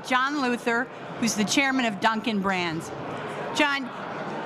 John Luther, who's the chairman of Dunkin' Brands. John,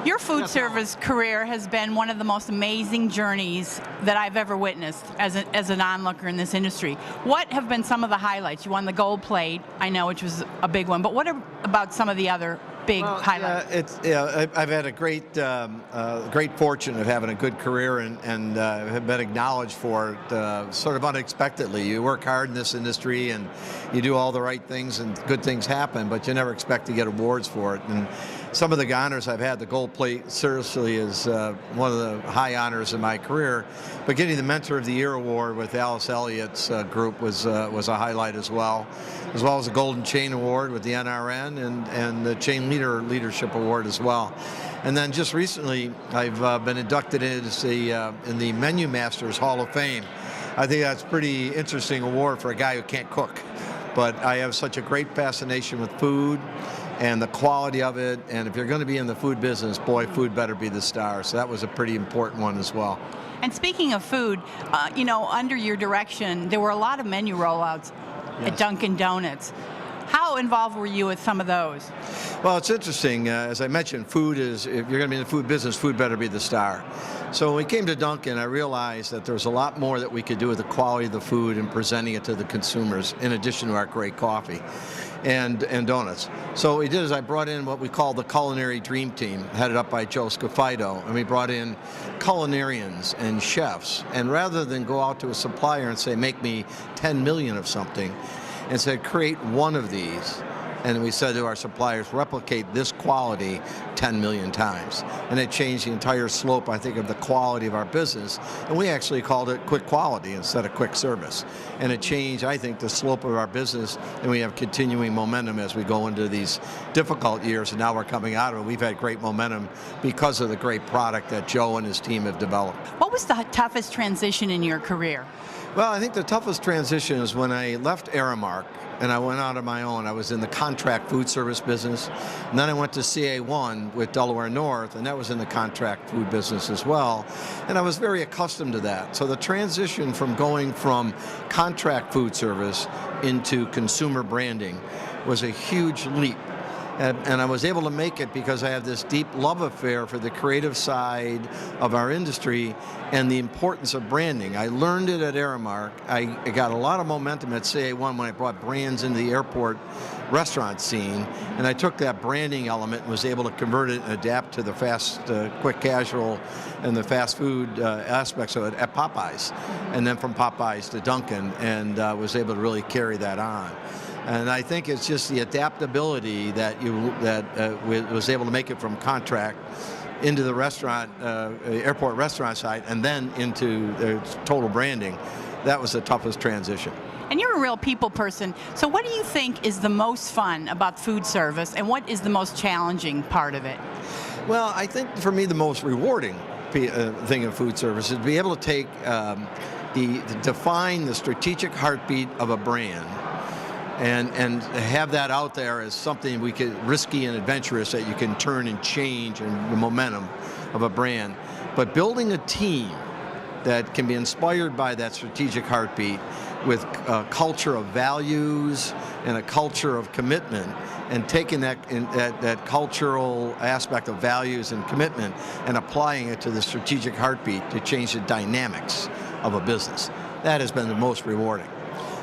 your food service career has been one of the most amazing journeys that I've ever witnessed as an onlooker in this industry. What have been some of the highlights? You won the gold plate, I know, which was a big one, but what about some of the other big highlights? I've had a great fortune of having a good career and have been acknowledged for it sort of unexpectedly. You work hard in this industry and you do all the right things and good things happen, but you never expect to get awards for it. And some of the honors I've had, the gold plate seriously is one of the high honors in my career, but getting the Mentor of the Year award with Alice Elliott's group was a highlight as well as the Golden Chain Award with the NRN and the Chain Leadership Award as well. And then just recently, I've been inducted in the Menu Masters Hall of Fame. I think that's a pretty interesting award for a guy who can't cook, but I have such a great fascination with food and the quality of it, and if you're going to be in the food business, boy, food better be the star. So that was a pretty important one as well. And speaking of food, under your direction, there were a lot of menu rollouts at Dunkin' Donuts. How involved were you with some of those? Well, it's interesting. As I mentioned, food is, if you're going to be in the food business, food better be the star. So when we came to Dunkin', I realized that there was a lot more that we could do with the quality of the food and presenting it to the consumers, in addition to our great coffee and donuts. So what we did is I brought in what we call the Culinary Dream Team, headed up by Joe Scafito, and we brought in culinarians and chefs. And rather than go out to a supplier and say, make me 10 million of something, and said, create one of these. And we said to our suppliers, replicate this quality 10 million times. And it changed the entire slope, I think, of the quality of our business. And we actually called it quick quality instead of quick service. And it changed, I think, the slope of our business. And we have continuing momentum as we go into these difficult years. And now we're coming out of it. We've had great momentum because of the great product that Joe and his team have developed. What was the toughest transition in your career? Well, I think the toughest transition is when I left Aramark and I went out on my own. I was in the contract food service business, and then I went to CA1 with Delaware North, and that was in the contract food business as well, and I was very accustomed to that. So the transition from going from contract food service into consumer branding was a huge leap. And I was able to make it because I have this deep love affair for the creative side of our industry and the importance of branding. I learned it at Aramark. I got a lot of momentum at CA1 when I brought brands into the airport restaurant scene, and I took that branding element and was able to convert it and adapt to the fast, quick casual and the fast food aspects of it at Popeyes, and then from Popeyes to Dunkin', and was able to really carry that on. And I think it's just the adaptability that was able to make it from contract into the restaurant, airport restaurant side, and then into total branding. That was the toughest transition. And you're a real people person. So what do you think is the most fun about food service, and what is the most challenging part of it? Well, I think for me the most rewarding thing in food service is to be able to take define the strategic heartbeat of a brand and have that out there as something risky and adventurous that you can turn and change and the momentum of a brand. But building a team that can be inspired by that strategic heartbeat with a culture of values and a culture of commitment, and taking that cultural aspect of values and commitment and applying it to the strategic heartbeat to change the dynamics of a business. That has been the most rewarding.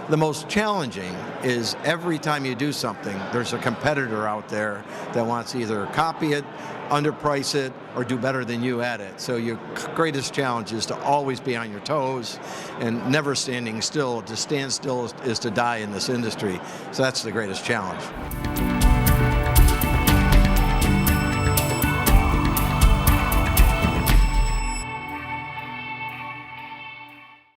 The most challenging is every time you do something, there's a competitor out there that wants to either copy it, underprice it, or do better than you at it. So your greatest challenge is to always be on your toes and never standing still. To stand still is to die in this industry. So that's the greatest challenge.